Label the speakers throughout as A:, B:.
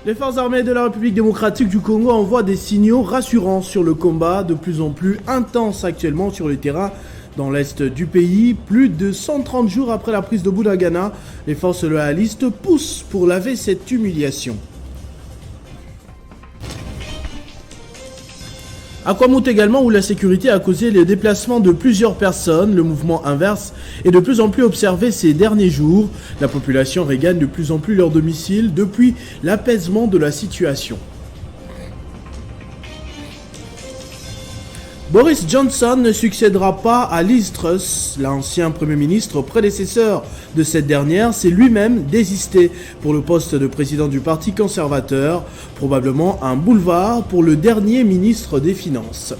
A: Les forces armées de la République démocratique du Congo envoient des signaux rassurants sur le combat de plus en plus intense actuellement sur le terrain dans l'est du pays. Plus de 130 jours après la prise de Bunagana, les forces loyalistes poussent pour laver cette humiliation. À Kwamout également, où la sécurité a causé les déplacements de plusieurs personnes, le mouvement inverse est de plus en plus observé ces derniers jours. La population regagne de plus en plus leur domicile depuis l'apaisement de la situation. Boris Johnson ne succédera pas à Liz Truss, l'ancien Premier ministre prédécesseur de cette dernière s'est lui-même désisté pour le poste de président du Parti conservateur, probablement un boulevard pour le dernier ministre des Finances.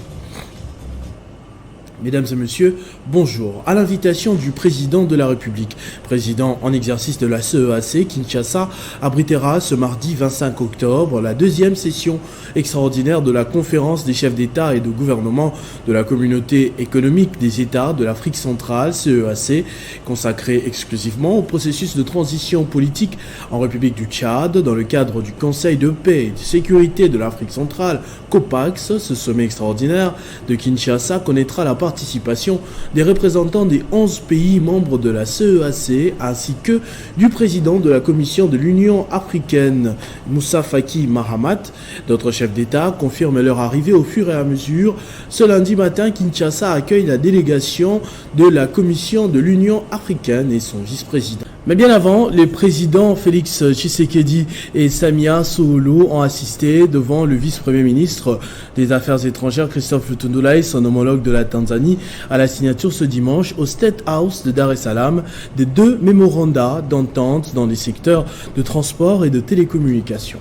A: Mesdames et messieurs, bonjour. À l'invitation du président de la République, président en exercice de la CEAC, Kinshasa abritera ce mardi 25 octobre la deuxième session extraordinaire de la conférence des chefs d'État et de gouvernement de la communauté économique des États de l'Afrique centrale, CEAC, consacrée exclusivement au processus de transition politique en République du Tchad dans le cadre du Conseil de paix et de sécurité de l'Afrique centrale, COPAX. Ce sommet extraordinaire de Kinshasa connaîtra la participation des représentants des 11 pays membres de la CEAC ainsi que du président de la Commission de l'Union africaine, Moussa Faki Mahamat. D'autres chefs d'État confirment leur arrivée au fur et à mesure. Ce lundi matin, Kinshasa accueille la délégation de la Commission de l'Union africaine et son vice-président. Mais bien avant, les présidents Félix Tshisekedi et Samia Suluhu ont assisté devant le vice-premier ministre des Affaires étrangères Christophe Lutundula et son homologue de la Tanzanie à la signature ce dimanche au State House de Dar es Salaam des deux mémorandums d'entente dans les secteurs de transport et de télécommunications.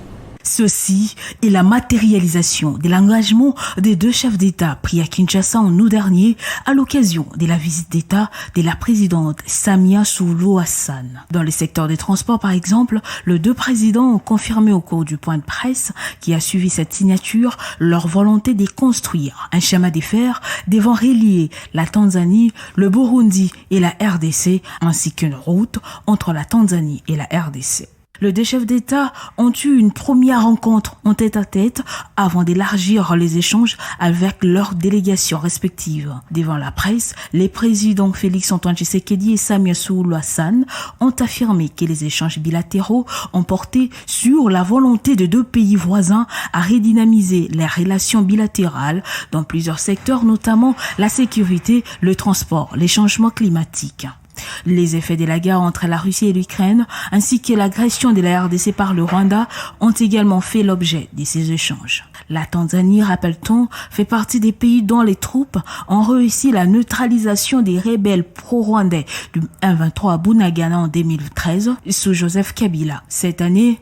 B: Ceci est la matérialisation de l'engagement des deux chefs d'État pris à Kinshasa en août dernier à l'occasion de la visite d'État de la présidente Samia Suluhu Hassan. Dans le secteur des transports, par exemple, les deux présidents ont confirmé au cours du point de presse qui a suivi cette signature leur volonté de construire un schéma de fer devant relier la Tanzanie, le Burundi et la RDC, ainsi qu'une route entre la Tanzanie et la RDC. Les deux chefs d'État ont eu une première rencontre en tête-à-tête avant d'élargir les échanges avec leurs délégations respectives. Devant la presse, les présidents Félix-Antoine Tshisekedi et Samia Suluhu Hassan ont affirmé que les échanges bilatéraux ont porté sur la volonté de deux pays voisins à redynamiser les relations bilatérales dans plusieurs secteurs, notamment la sécurité, le transport, les changements climatiques. Les effets de la guerre entre la Russie et l'Ukraine, ainsi que l'agression de la RDC par le Rwanda, ont également fait l'objet de ces échanges. La Tanzanie, rappelle-t-on, fait partie des pays dont les troupes ont réussi la neutralisation des rebelles pro-rwandais du M23 à Bunagana en 2013 sous Joseph Kabila. Cette année,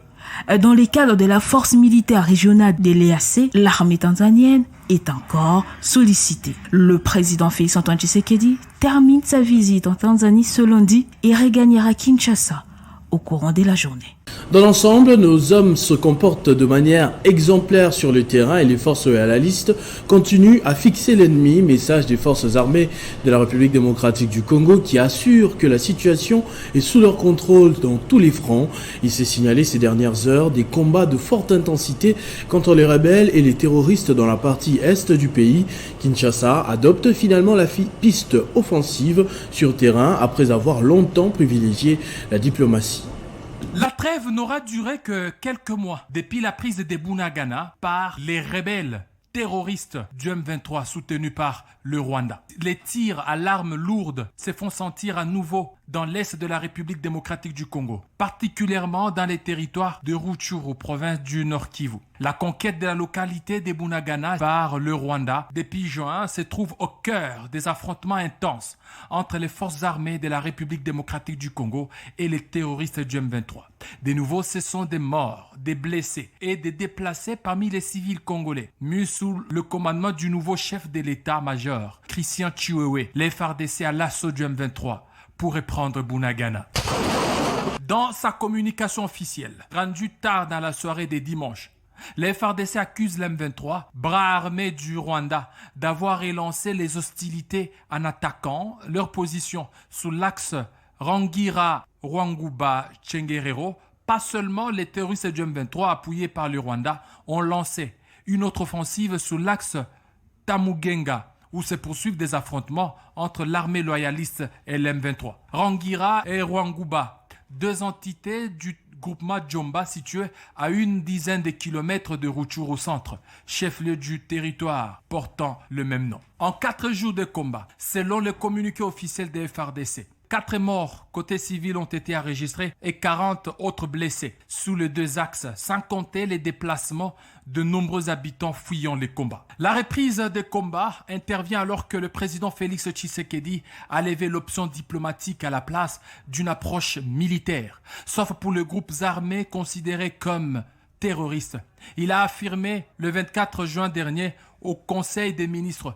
B: dans le cadre de la force militaire régionale de l'EAC, l'armée tanzanienne est encore sollicitée. Le président Félix-Antoine Tshisekedi termine sa visite en Tanzanie ce lundi et regagnera Kinshasa au courant de la journée.
A: Dans l'ensemble, nos hommes se comportent de manière exemplaire sur le terrain et les forces loyalistes continuent à fixer l'ennemi. Message des forces armées de la République démocratique du Congo qui assurent que la situation est sous leur contrôle dans tous les fronts. Il s'est signalé ces dernières heures des combats de forte intensité contre les rebelles et les terroristes dans la partie est du pays. Kinshasa adopte finalement la piste offensive sur terrain après avoir longtemps privilégié la diplomatie.
C: La trêve n'aura duré que quelques mois depuis la prise de Bunagana par les rebelles terroristes du M23 soutenus par le Rwanda. Les tirs à l'arme lourde se font sentir à nouveau dans l'est de la République démocratique du Congo, particulièrement dans les territoires de Rutshuru, province du Nord Kivu. La conquête de la localité de Bunagana par le Rwanda depuis juin se trouve au cœur des affrontements intenses entre les forces armées de la République démocratique du Congo et les terroristes du M23. De nouveau, ce sont des morts, des blessés et des déplacés parmi les civils congolais, mis sous le commandement du nouveau chef de l'état-major, Christian Chiwewe, les FARDC à l'assaut du M23 pour reprendre Bunagana. Dans sa communication officielle, rendue tard dans la soirée des dimanches, les FARDC accusent l'M23, bras armé du Rwanda, d'avoir relancé les hostilités en attaquant leur position sous l'axe Rangira-Rwanguba-Tchengerero Pas seulement les terroristes du M23 appuyés par le Rwanda ont lancé une autre offensive sous l'axe Tamugenga, où se poursuivent des affrontements entre l'armée loyaliste et l'M23. Rangira et Rwanguba, deux entités du groupement Djomba situé à une dizaine de kilomètres de Rutshuru au centre, chef-lieu du territoire portant le même nom. En 4 jours de combat, selon le communiqué officiel des FARDC, 4 morts côté civil ont été enregistrés et 40 autres blessés sous les 2 axes, sans compter les déplacements de nombreux habitants fuyant les combats. La reprise des combats intervient alors que le président Félix Tshisekedi a levé l'option diplomatique à la place d'une approche militaire, sauf pour les groupes armés considérés comme terroristes. Il a affirmé le 24 juin dernier au Conseil des ministres,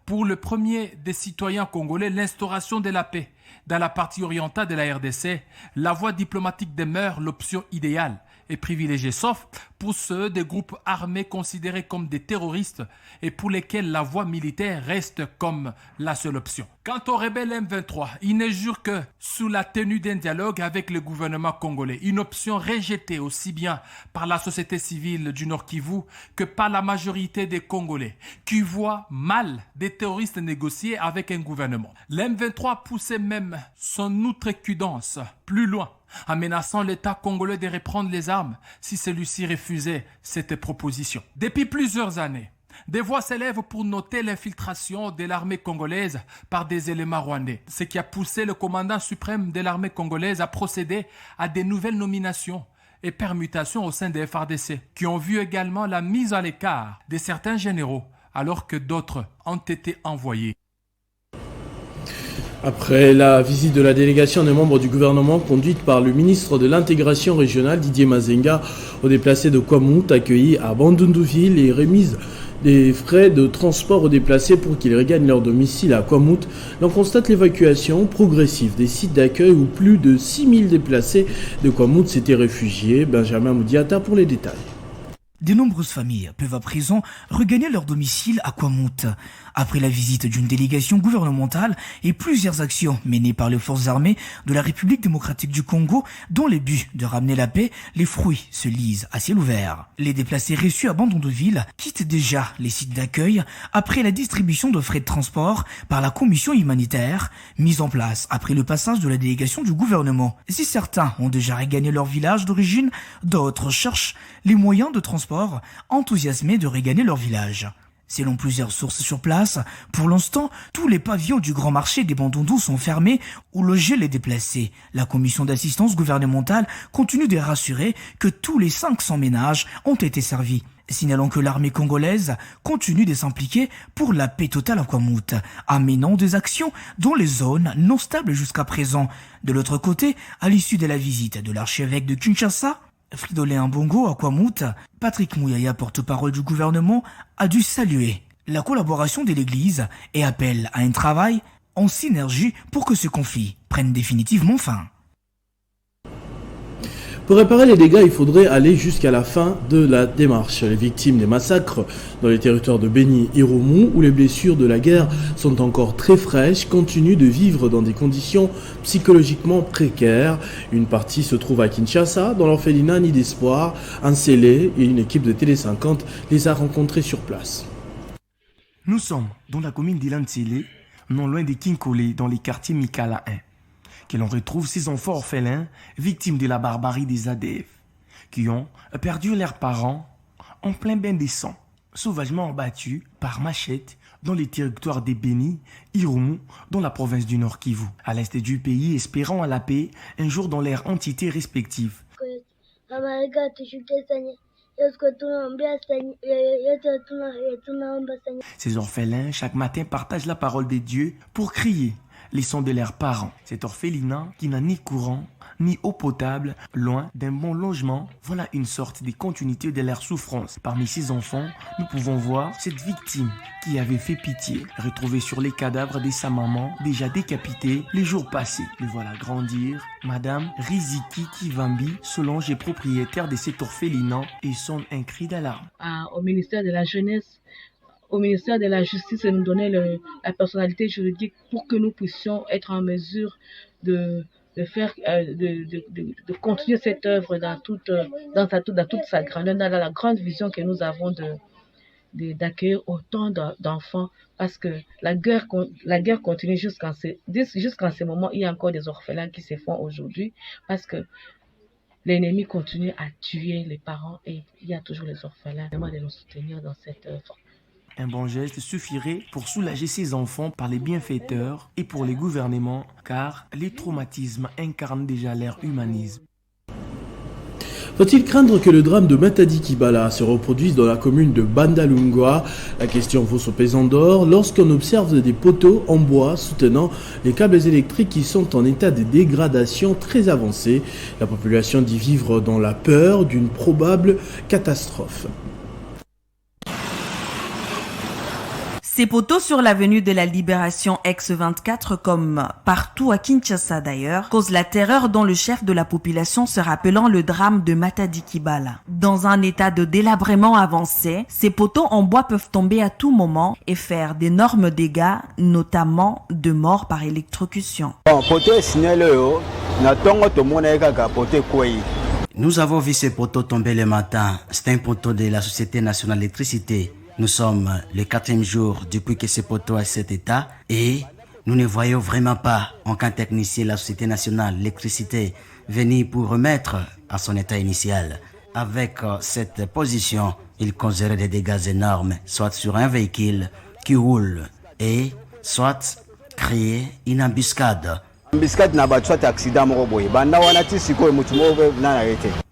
C: pour le premier des citoyens congolais, l'instauration de la paix dans la partie orientale de la RDC, la voie diplomatique demeure l'option idéale et privilégiée, sauf pour ceux des groupes armés considérés comme des terroristes et pour lesquels la voie militaire reste comme la seule option. Quant aux rebelles M23, ils ne jurent que sous la tenue d'un dialogue avec le gouvernement congolais, une option rejetée aussi bien par la société civile du Nord Kivu que par la majorité des Congolais, qui voient mal des terroristes négocier avec un gouvernement. L'M23 poussait même son outrecuidance plus loin, en menaçant l'État congolais de reprendre les armes si celui-ci refusait cette proposition. Depuis plusieurs années, des voix s'élèvent pour noter l'infiltration de l'armée congolaise par des éléments rwandais, ce qui a poussé le commandant suprême de l'armée congolaise à procéder à des nouvelles nominations et permutations au sein des FARDC, qui ont vu également la mise à l'écart de certains généraux, alors que d'autres ont été envoyés.
A: Après la visite de la délégation des membres du gouvernement conduite par le ministre de l'intégration régionale Didier Mazenga aux déplacés de Kwamouth accueillis à Bandundu-Ville et remise des frais de transport aux déplacés pour qu'ils regagnent leur domicile à Kwamouth, l'on constate l'évacuation progressive des sites d'accueil où plus de 6000 déplacés de Kwamouth s'étaient réfugiés. Benjamin Moudiata pour les détails.
D: De nombreuses familles peuvent à présent regagner leur domicile à Kwamouth. Après la visite d'une délégation gouvernementale et plusieurs actions menées par les forces armées de la République démocratique du Congo, dont le but de ramener la paix, les fruits se lisent à ciel ouvert. Les déplacés reçus à Bandundu-Ville quittent déjà les sites d'accueil après la distribution de frais de transport par la commission humanitaire mise en place après le passage de la délégation du gouvernement. Si certains ont déjà regagné leur village d'origine, d'autres cherchent les moyens de transport enthousiasmés de regagner leur village. Selon plusieurs sources sur place, pour l'instant, tous les pavillons du grand marché des Bandundu sont fermés ou logés les déplacés. La commission d'assistance gouvernementale continue de rassurer que tous les 500 ménages ont été servis. Signalant que l'armée congolaise continue de s'impliquer pour la paix totale à Kwamouth, amenant des actions dans les zones non stables jusqu'à présent. De l'autre côté, à l'issue de la visite de l'archevêque de Kinshasa, Fridolin Mbongo à Kwamouth, Patrick Mouyaya, porte-parole du gouvernement, a dû saluer la collaboration de l'Église et appelle à un travail en synergie pour que ce conflit prenne définitivement fin.
A: Pour réparer les dégâts, il faudrait aller jusqu'à la fin de la démarche. Les victimes des massacres dans les territoires de Beni et Romou, où les blessures de la guerre sont encore très fraîches, continuent de vivre dans des conditions psychologiquement précaires. Une partie se trouve à Kinshasa, dans l'orphelinat Nid d'Espoir. Un scellé et une équipe de Télé 50 les a rencontrés sur place.
E: Nous sommes dans la commune d'Ilan-Tsélé, non loin de Kinkole, dans les quartiers Mikala 1. Que l'on retrouve ces enfants orphelins victimes de la barbarie des ADF, qui ont perdu leurs parents en plein bain de sang, sauvagement abattus par machette dans les territoires des Beni, Irumu, dans la province du Nord Kivu, à l'est du pays, espérant à la paix un jour dans leurs entités respectives. Ces orphelins, chaque matin, partagent la parole de Dieu pour crier les sons de leurs parents. Cet orphelinat qui n'a ni courant, ni eau potable, loin d'un bon logement, voilà une sorte de continuité de leur souffrance. Parmi ces enfants, nous pouvons voir cette victime qui avait fait pitié, retrouvée sur les cadavres de sa maman, déjà décapitée les jours passés. Le voilà grandir. Madame Riziki Kivambi, Solange est propriétaire de cet orphelinat et sonne un cri d'alarme.
F: Au ministère de la Jeunesse, au ministère de la Justice, nous donner la personnalité juridique pour que nous puissions être en mesure de faire, de continuer cette œuvre dans toute sa grandeur, dans la grande vision que nous avons d'accueillir autant d'enfants, parce que la guerre continue jusqu'en ce moment. Il y a encore des orphelins qui se font aujourd'hui parce que l'ennemi continue à tuer les parents et il y a toujours les orphelins. Vraiment de nous soutenir dans cette œuvre.
E: Un bon geste suffirait pour soulager ces enfants par les bienfaiteurs et pour les gouvernements, car les traumatismes incarnent déjà leur humanisme.
A: Faut-il craindre que le drame de Matadi Kibala se reproduise dans la commune de Bandalungwa? La question vaut son pesant d'or lorsqu'on observe des poteaux en bois soutenant les câbles électriques qui sont en état de dégradation très avancée. La population dit vivre dans la peur d'une probable catastrophe.
G: Ces poteaux sur l'avenue de la Libération ex-24, comme partout à Kinshasa d'ailleurs, causent la terreur dont le chef de la population se rappelant le drame de Matadi Kibala. Dans un état de délabrement avancé, ces poteaux en bois peuvent tomber à tout moment et faire d'énormes dégâts, notamment de morts par électrocution.
H: Nous avons vu ces poteaux tomber le matin. C'est un poteau de la Société nationale d'électricité. Nous sommes le 4e jour depuis que ce poteau est à cet état et nous ne voyons vraiment pas aucun technicien de la Société nationale d'électricité venir pour remettre à son état initial. Avec cette position, il causerait des dégâts énormes, soit sur un véhicule qui roule et soit créer une embuscade.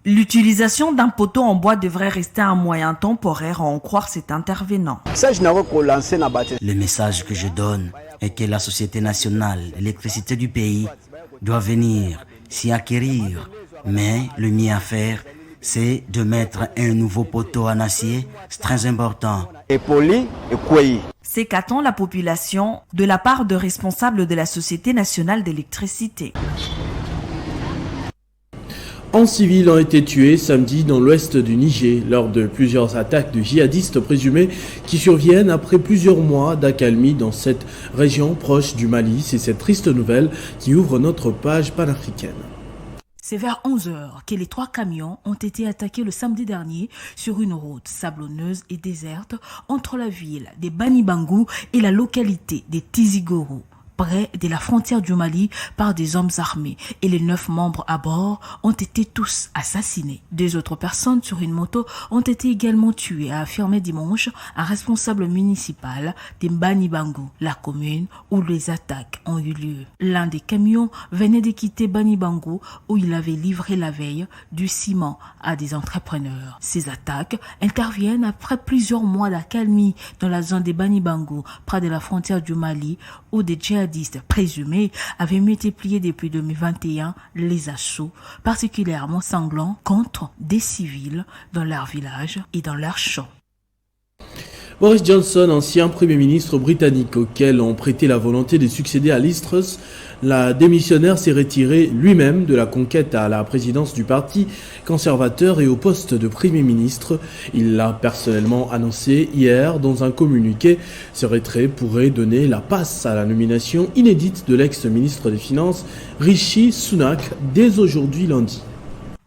G: L'utilisation d'un poteau en bois devrait rester un moyen temporaire, à en croire cet intervenant.
H: Le message que je donne est que la Société nationale d'électricité du pays doit venir s'y acquérir. Mais le mieux à faire, c'est de mettre un nouveau poteau en acier. C'est très important.
G: C'est qu'attend la population de la part de responsables de la Société nationale d'électricité.
A: En civil ont été tués samedi dans l'ouest du Niger lors de plusieurs attaques de djihadistes présumés qui surviennent après plusieurs mois d'accalmie dans cette région proche du Mali. C'est cette triste nouvelle qui ouvre notre page panafricaine.
B: C'est vers 11h que les 3 camions ont été attaqués le samedi dernier sur une route sablonneuse et déserte entre la ville de Banibangu et la localité de Tizigoro, près de la frontière du Mali, par des hommes armés, et les 9 membres à bord ont été tous assassinés. 2 autres personnes sur une moto ont été également tuées, a affirmé dimanche un responsable municipal de Banibangu, la commune où les attaques ont eu lieu. L'un des camions venait de quitter Banibangu où il avait livré la veille du ciment à des entrepreneurs. Ces attaques interviennent après plusieurs mois d'accalmie dans la zone de Banibangu, près de la frontière du Mali, où des djihadistes présumés avaient multiplié depuis 2021 les assauts, particulièrement sanglants, contre des civils dans leurs villages et dans leurs champs.
A: Boris Johnson, ancien Premier ministre britannique auquel on prêtait la volonté de succéder à Liz Truss, la démissionnaire s'est retiré lui-même de la conquête à la présidence du parti conservateur et au poste de Premier ministre. Il l'a personnellement annoncé hier dans un communiqué. Ce retrait pourrait donner la passe à la nomination inédite de l'ex-ministre des Finances Rishi Sunak dès aujourd'hui lundi.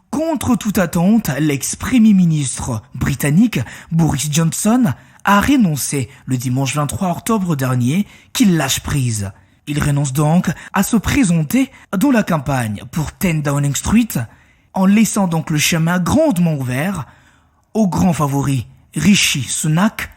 D: Contre toute attente, l'ex-premier ministre britannique Boris Johnson a renoncé le dimanche 23 octobre dernier qu'il lâche prise. Il renonce donc à se présenter dans la campagne pour 10 Downing Street, en laissant donc le chemin grandement ouvert au grand favori Rishi Sunak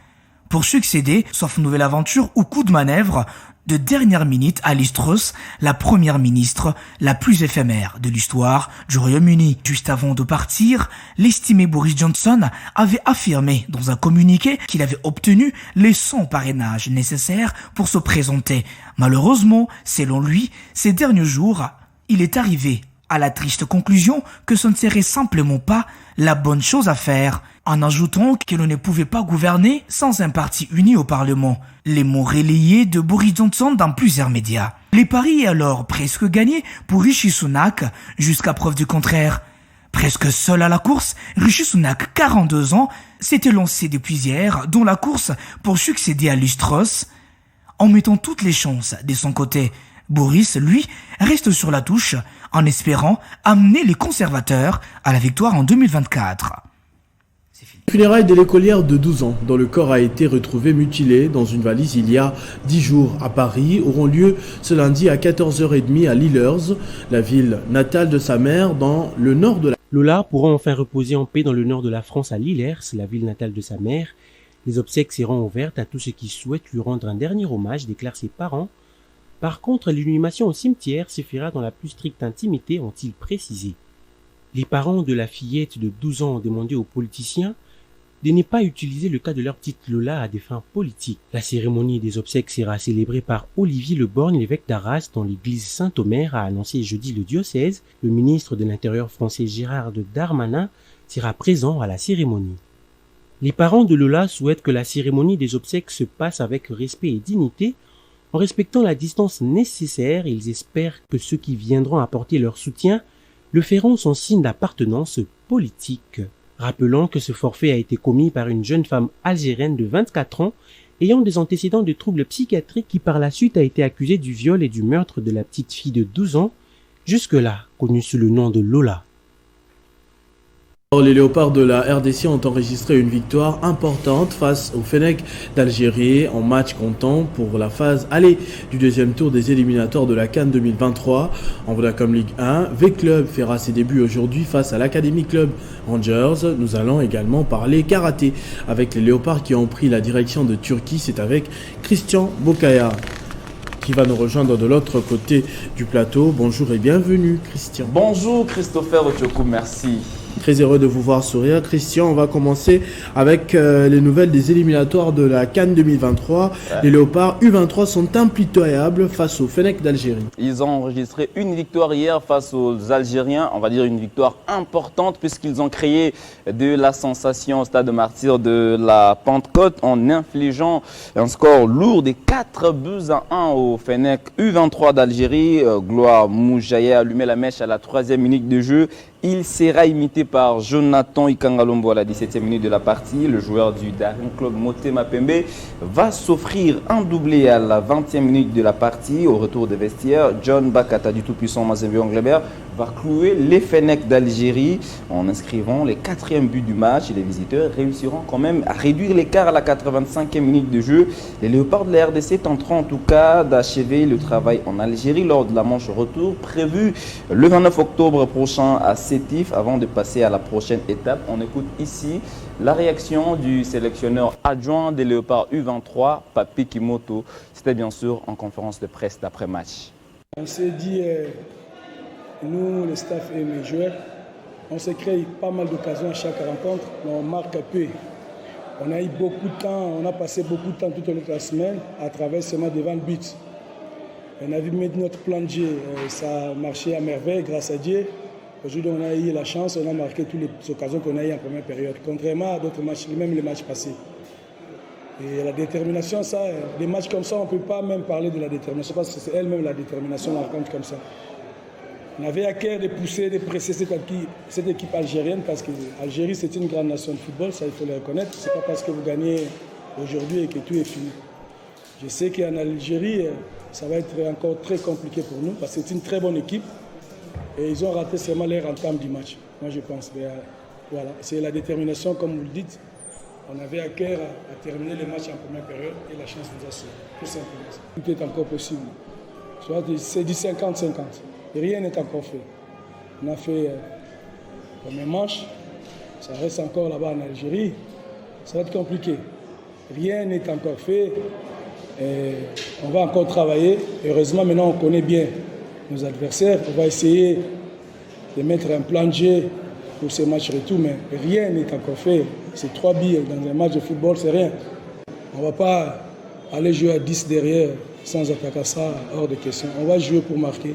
D: pour succéder, sauf nouvelle aventure ou coup de manœuvre, de dernière minute à Liz Truss, la première ministre la plus éphémère de l'histoire du Royaume-Uni. Juste avant de partir, l'estimé Boris Johnson avait affirmé dans un communiqué qu'il avait obtenu les 100 parrainages nécessaires pour se présenter. Malheureusement, selon lui, ces derniers jours, il est arrivé à la triste conclusion que ce ne serait simplement pas la bonne chose à faire, en ajoutant que l'on ne pouvait pas gouverner sans un parti uni au Parlement. Les mots relayés de Boris Johnson dans plusieurs médias. Les paris est alors presque gagnés pour Rishi Sunak, jusqu'à preuve du contraire. Presque seul à la course, Rishi Sunak, 42 ans, s'était lancé depuis hier dans la course pour succéder à Liz Truss, en mettant toutes les chances de son côté. Boris, lui, reste sur la touche en espérant amener les conservateurs à la victoire en 2024.
A: Funérailles de l'écolière de 12 ans, dont le corps a été retrouvé mutilé dans une valise il y a 10 jours à Paris, auront lieu ce lundi à 14h30 à Lillers, la ville natale de sa mère, dans le nord de la...
I: Lola pourra enfin reposer en paix dans le nord de la France à Lillers, la ville natale de sa mère. Les obsèques seront ouvertes à tous ceux qui souhaitent lui rendre un dernier hommage, déclarent ses parents. Par contre, l'inhumation au cimetière se fera dans la plus stricte intimité, ont-ils précisé. Les parents de la fillette de 12 ans ont demandé aux politiciens de ne pas utiliser le cas de leur petite Lola à des fins politiques. La cérémonie des obsèques sera célébrée par Olivier Le Borgne, l'évêque d'Arras, dans l'église Saint-Omer, a annoncé jeudi le diocèse. Le ministre de l'Intérieur français Gérald Darmanin sera présent à la cérémonie. Les parents de Lola souhaitent que la cérémonie des obsèques se passe avec respect et dignité, en respectant la distance nécessaire. Ils espèrent que ceux qui viendront apporter leur soutien le feront sans signe d'appartenance politique. Rappelons que ce forfait a été commis par une jeune femme algérienne de 24 ans ayant des antécédents de troubles psychiatriques qui par la suite a été accusée du viol et du meurtre de la petite fille de 12 ans, jusque-là connue sous le nom de Lola.
A: Les Léopards de la RDC ont enregistré une victoire importante face au Fennec d'Algérie en match comptant pour la phase aller du deuxième tour des éliminatoires de la CAN 2023 en Vodacom Ligue 1. V-Club fera ses débuts aujourd'hui face à l'Academy Club Rangers. Nous allons également parler karaté avec les Léopards qui ont pris la direction de Turquie. C'est avec Christian Bokaya qui va nous rejoindre de l'autre côté du plateau. Bonjour et bienvenue Christian.
J: Bonjour Christopher Ochokou, merci.
A: Très heureux de vous voir sourire. Christian, on va commencer avec les nouvelles des éliminatoires de la CAN 2023. Ouais. Les Léopards U23 sont impitoyables face au Fennec d'Algérie.
J: Ils ont enregistré une victoire hier face aux Algériens. On va dire une victoire importante puisqu'ils ont créé de la sensation au stade de Martyrs de la Pentecôte en infligeant un score lourd des 4-1 au Fennec U23 d'Algérie. Gloire Moujaye a allumé la mèche à la 3e minute de jeu. Il sera imité par Jonathan Ikangalombo à la 17e minute de la partie. Le joueur du Daring Club Motema Pembe va s'offrir un doublé à la 20e minute de la partie. Au retour des vestiaires, John Bakata du tout-puissant Mazembe Anglebert va clouer les Fennecs d'Algérie en inscrivant les 4e buts du match. Et les visiteurs réussiront quand même à réduire l'écart à la 85e minute de jeu. Les Léopards de la RDC tenteront en tout cas d'achever le travail en Algérie lors de la manche retour prévue le 29 octobre prochain à Sétif. Avant de passer à la prochaine étape, on écoute ici la réaction du sélectionneur adjoint des Léopards U23, Papi Kimoto. C'était bien sûr en conférence de presse d'après-match.
K: On s'est dit, nous, le staff et les joueurs, on s'est créé pas mal d'occasions à chaque rencontre, mais on marque peu. On a eu beaucoup de temps, on a passé beaucoup de temps tout au long de la semaine à travers seulement devant le but. On a vu mettre notre plan de jeu, ça a marché à merveille grâce à Dieu. Aujourd'hui, on a eu la chance, on a marqué toutes les occasions qu'on a eues en première période, contrairement à d'autres matchs, même les matchs passés. Et la détermination, ça, des matchs comme ça, on ne peut pas même parler de la détermination, parce que c'est elle-même la détermination marquante comme ça. On avait à cœur de pousser, de presser cette équipe algérienne, parce que l'Algérie, c'est une grande nation de football, ça il faut le reconnaître. Ce n'est pas parce que vous gagnez aujourd'hui et que tout est fini. Je sais qu'en Algérie, ça va être encore très compliqué pour nous, parce que c'est une très bonne équipe. Et ils ont raté seulement leur entame du match, moi je pense. Mais, voilà, c'est la détermination, comme vous le dites. On avait à cœur à terminer les matchs en première période et la chance nous a sauvé, tout simplement. Tout est encore possible. C'est du 50-50. Et rien n'est encore fait. On a fait comme un match, ça reste encore là-bas en Algérie. Ça va être compliqué. Rien n'est encore fait. Et on va encore travailler. Heureusement, maintenant on connaît bien nos adversaires. On va essayer de mettre un plan de jeu pour ces matchs retour, mais rien n'est encore fait. C'est 3 billes dans un match de football, c'est rien. On ne va pas aller jouer à 10 derrière sans attaquer ça, hors de question. On va jouer pour marquer.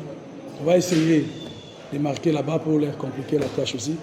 K: On va essayer de marquer là-bas pour leur compliquer la tâche aussi.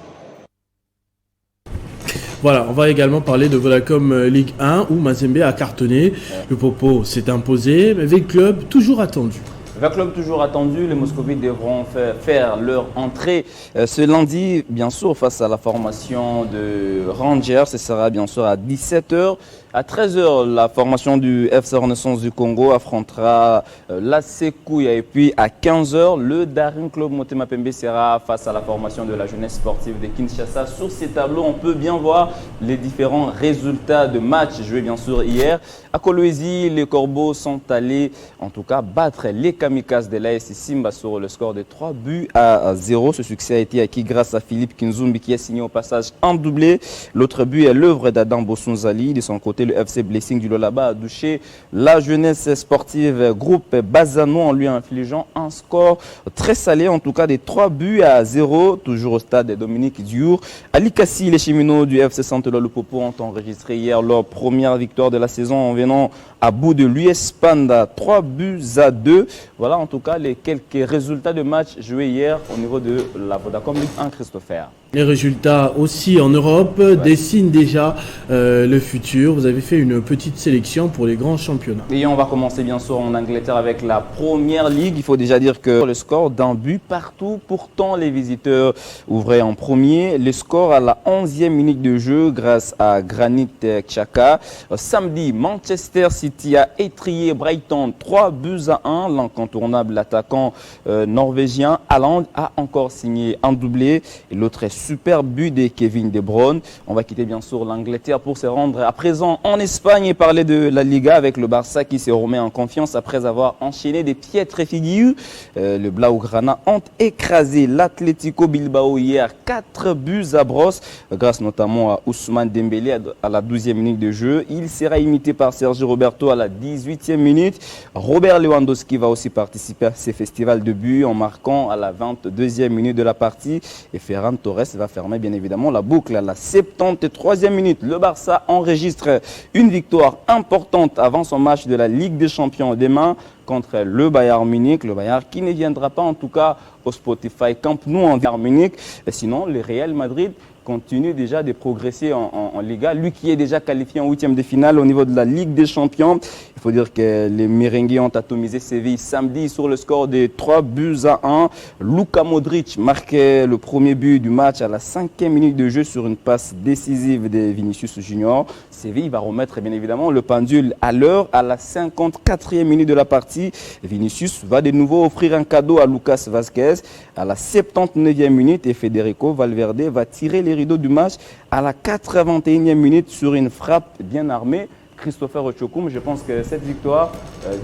A: Voilà, on va également parler de Vodacom Ligue 1 où Mazembe a cartonné. Le Popo s'est imposé, mais V-Club toujours attendu.
J: V-Club toujours attendu, les Moscovites devront faire leur entrée ce lundi, bien sûr, face à la formation de Rangers. Ce sera bien sûr à 17h. À 13h, la formation du FC Renaissance du Congo affrontera l'AC Kouya. Et puis à 15h, le Daring Club Motema Pembe sera face à la formation de la jeunesse sportive de Kinshasa. Sur ces tableaux, on peut bien voir les différents résultats de matchs joués bien sûr hier. À Kolwezi, les Corbeaux sont allés en tout cas battre les Kamikazes de l'AS Simba sur le score de 3-0. Ce succès a été acquis grâce à Philippe Kinzumbi qui a signé au passage un doublé. L'autre but est l'œuvre d'Adam Bossunzali. De son côté, le FC Blessing du Lolaba a douché la jeunesse sportive groupe Bazano en lui infligeant un score très salé, en tout cas des 3-0, toujours au stade de Dominique Diour. À Likassi, les cheminots du FC Santelor Lupopo ont enregistré hier leur première victoire de la saison en venant à bout de l'US Panda, 3-2. Voilà en tout cas les quelques résultats de match joués hier au niveau de la Vodacom Ligue 1, Christopher.
A: Les résultats aussi en Europe dessinent déjà le futur. Vous avez fait une petite sélection pour les grands championnats.
J: Et on va commencer bien sûr en Angleterre avec la Première Ligue. Il faut déjà dire que le score d'un but partout. Pourtant, les visiteurs ouvraient en premier. Le score à la 11e minute de jeu grâce à Granit Xhaka. Samedi, Manchester City a étrié Brighton 3-1. L'incontournable attaquant norvégien Haaland a encore signé un doublé. Et l'autre est super but de Kevin De Bruyne. On va quitter bien sûr l'Angleterre pour se rendre à présent en Espagne et parler de la Liga avec le Barça qui se remet en confiance après avoir enchaîné des piètres figures. Le Blaugrana ont écrasé l'Atlético Bilbao hier 4-0 grâce notamment à Ousmane Dembélé à la 12e minute de jeu. Il sera imité par Sergio Roberto à la 18e minute. Robert Lewandowski va aussi participer à ces festivals de buts en marquant à la 22e minute de la partie et Ferran Torres va fermer bien évidemment la boucle à la 73e minute. Le Barça enregistre une victoire importante avant son match de la Ligue des Champions demain contre le Bayern Munich. Le Bayern qui ne viendra pas en tout cas au Spotify Camp Nou en Bayern Munich. Et sinon, le Real Madrid continue déjà de progresser en Liga. Lui qui est déjà qualifié en 8e de finale au niveau de la Ligue des Champions. Il faut dire que les Merengues ont atomisé Séville samedi sur le score de 3-1. Luka Modric marquait le premier but du match à la 5e minute de jeu sur une passe décisive de Vinicius Junior. Séville va remettre bien évidemment le pendule à l'heure à la 54e minute de la partie. Vinicius va de nouveau offrir un cadeau à Lucas Vazquez à la 79e minute et Federico Valverde va tirer les rideaux du match à la 81e minute sur une frappe bien armée. Christopher Ochokoum, je pense que cette victoire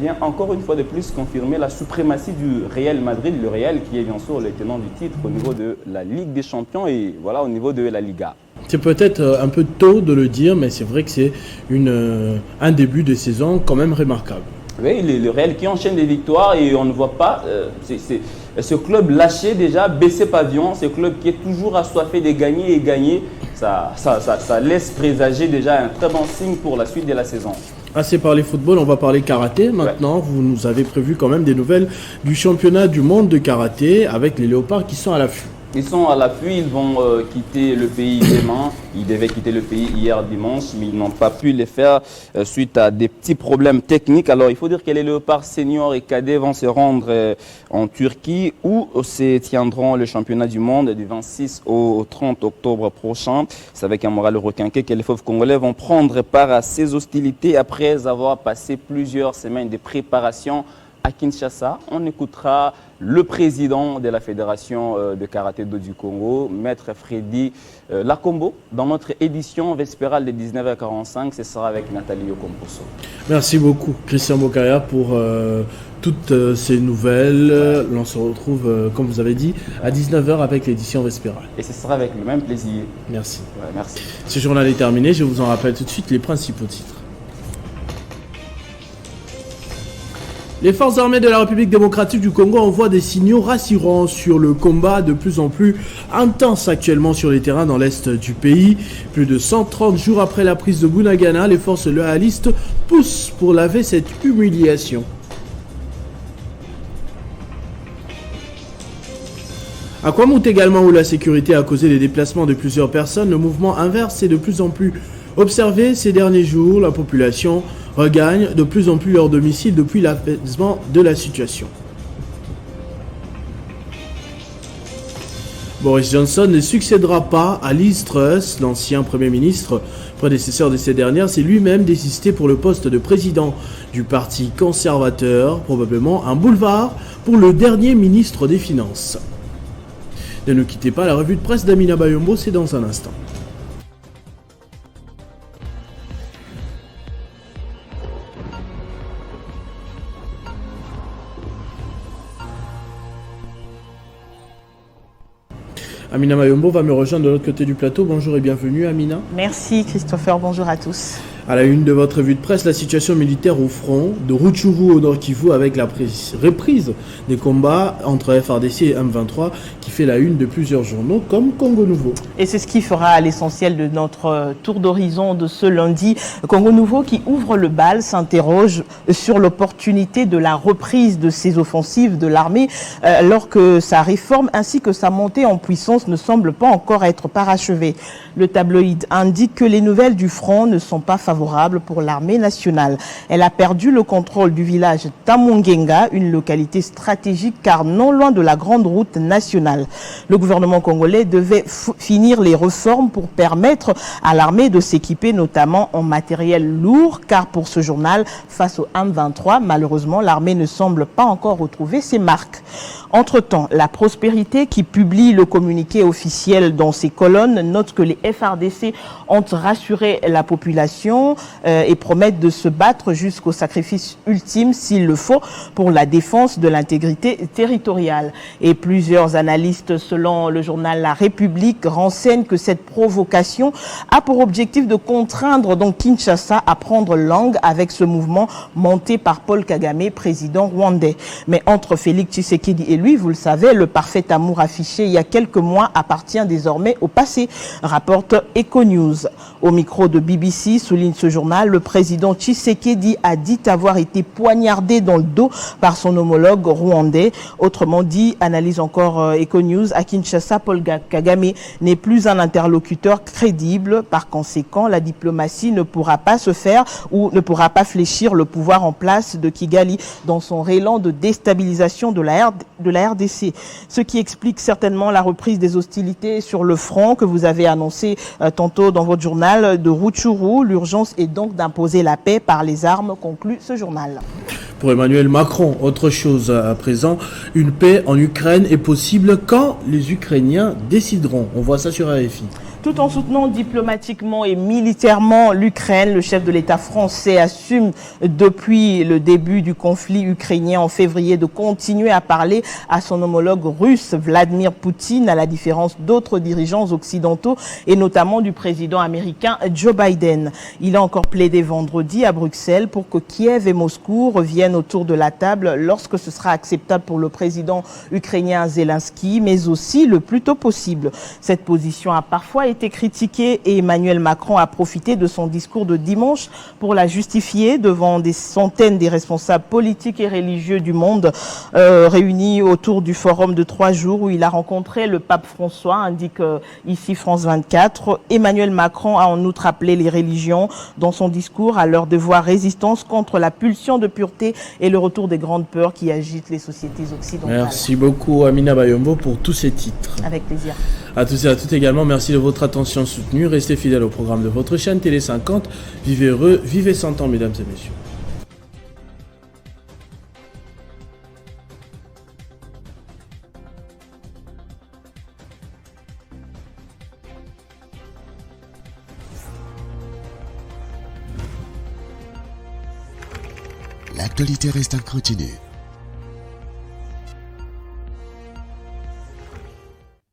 J: vient encore une fois de plus confirmer la suprématie du Real Madrid, le Real qui est bien sûr le tenant du titre au niveau de la Ligue des Champions et voilà au niveau de la Liga.
A: C'est peut-être un peu tôt de le dire, mais c'est vrai que c'est un début de saison quand même remarquable.
J: Oui, le Real qui enchaîne des victoires et on ne voit pas ce club lâché déjà, baisser pavillon, ce club qui est toujours assoiffé de gagner et gagner, ça laisse présager déjà un très bon signe pour la suite de la saison.
A: Assez parlé football, on va parler karaté maintenant. Ouais. Vous nous avez prévu quand même des nouvelles du championnat du monde de karaté avec les léopards qui sont à l'affût.
J: Ils sont à l'affût, ils vont quitter le pays demain. Ils devaient quitter le pays hier dimanche, mais ils n'ont pas pu le faire suite à des petits problèmes techniques. Alors il faut dire que les léopards seniors et cadets vont se rendre en Turquie où se tiendront le championnat du monde du 26 au 30 octobre prochain. C'est avec un moral requinqué que les fauves congolais vont prendre part à ces hostilités après avoir passé plusieurs semaines de préparation à Kinshasa. On écoutera le président de la Fédération de karaté-do du Congo, Maître Freddy Lakombo, dans notre édition vespérale de 19h45. Ce sera avec Nathalie Okomposo.
A: Merci beaucoup, Christian Bokaya, pour toutes ces nouvelles. On se retrouve, comme vous avez dit, à 19h avec l'édition vespérale.
J: Et ce sera avec le même plaisir.
A: Merci.
J: Ouais, merci.
A: Ce journal est terminé. Je vous en rappelle tout de suite les principaux titres. Les forces armées de la République démocratique du Congo envoient des signaux rassurants sur le combat de plus en plus intense actuellement sur les terrains dans l'est du pays. Plus de 130 jours après la prise de Bunagana, les forces loyalistes poussent pour laver cette humiliation. À Kwamout également, où la sécurité a causé les déplacements de plusieurs personnes, le mouvement inverse est de plus en plus observé ces derniers jours. La population regagne de plus en plus leur domicile depuis l'apaisement de la situation. Boris Johnson ne succédera pas à Liz Truss, l'ancien Premier ministre prédécesseur de ces dernières, s'est lui-même désisté pour le poste de président du Parti conservateur, probablement un boulevard pour le dernier ministre des Finances. Ne nous quittez pas, la revue de presse d'Amina Bayombo, c'est dans un instant. Amina Mayombo va me rejoindre de l'autre côté du plateau. Bonjour et bienvenue Amina.
L: Merci Christopher, bonjour à tous.
A: À la une de votre revue de presse, la situation militaire au front de Rutshuru au Nord Kivu avec la reprise des combats entre FARDC et M23 qui fait la une de plusieurs journaux comme Congo Nouveau.
L: Et c'est ce qui fera l'essentiel de notre tour d'horizon de ce lundi. Congo Nouveau qui ouvre le bal s'interroge sur l'opportunité de la reprise de ces offensives de l'armée alors que sa réforme ainsi que sa montée en puissance ne semblent pas encore être parachevées. Le tabloïd indique que les nouvelles du front ne sont pas favorables pour l'armée nationale. Elle a perdu le contrôle du village Tamongenga, une localité stratégique car non loin de la grande route nationale. Le gouvernement congolais devait finir les réformes pour permettre à l'armée de s'équiper notamment en matériel lourd car pour ce journal, face au M23, malheureusement, l'armée ne semble pas encore retrouver ses marques. Entre-temps, la Prospérité qui publie le communiqué officiel dans ses colonnes note que les FARDC ont rassuré la population et promettent de se battre jusqu'au sacrifice ultime s'il le faut pour la défense de l'intégrité territoriale. Et plusieurs analystes, selon le journal La République, renseignent que cette provocation a pour objectif de contraindre donc Kinshasa à prendre langue avec ce mouvement monté par Paul Kagame, président rwandais. Mais entre Félix Tshisekedi et lui, vous le savez, le parfait amour affiché il y a quelques mois appartient désormais au passé, rapporte Econews. Au micro de BBC, souligne ce journal, le président Tshisekedi a dit avoir été poignardé dans le dos par son homologue rwandais. Autrement dit, analyse encore Econews, à Kinshasa, Paul Kagame n'est plus un interlocuteur crédible. Par conséquent, la diplomatie ne pourra pas se faire ou ne pourra pas fléchir le pouvoir en place de Kigali dans son élan de déstabilisation de la RDC. Ce qui explique certainement la reprise des hostilités sur le front que vous avez annoncé tantôt dans votre journal de Rutshuru. L'urgence est donc d'imposer la paix par les armes, conclut ce journal.
A: Pour Emmanuel Macron, autre chose à présent, une paix en Ukraine est possible quand les Ukrainiens décideront. On voit ça sur RFI.
L: Tout en soutenant diplomatiquement et militairement l'Ukraine, le chef de l'État français assume depuis le début du conflit ukrainien en février de continuer à parler à son homologue russe Vladimir Poutine, à la différence d'autres dirigeants occidentaux et notamment du président américain Joe Biden. Il a encore plaidé vendredi à Bruxelles pour que Kiev et Moscou reviennent autour de la table lorsque ce sera acceptable pour le président ukrainien Zelensky, mais aussi le plus tôt possible. Cette position a parfois été critiquée et Emmanuel Macron a profité de son discours de dimanche pour la justifier devant des centaines des responsables politiques et religieux du monde réunis autour du forum de 3 jours où il a rencontré le pape François, indique ici France 24. Emmanuel Macron a en outre appelé les religions dans son discours à leur devoir résistance contre la pulsion de pureté et le retour des grandes peurs qui agitent les sociétés occidentales.
A: Merci beaucoup Amina Bayombo pour tous ces titres.
L: Avec plaisir.
A: À tous et à toutes également, merci de votre attention soutenue. Restez fidèles au programme de votre chaîne Télé 50. Vivez heureux, vivez 100 ans, mesdames et messieurs.
M: L'actualité reste incontinue.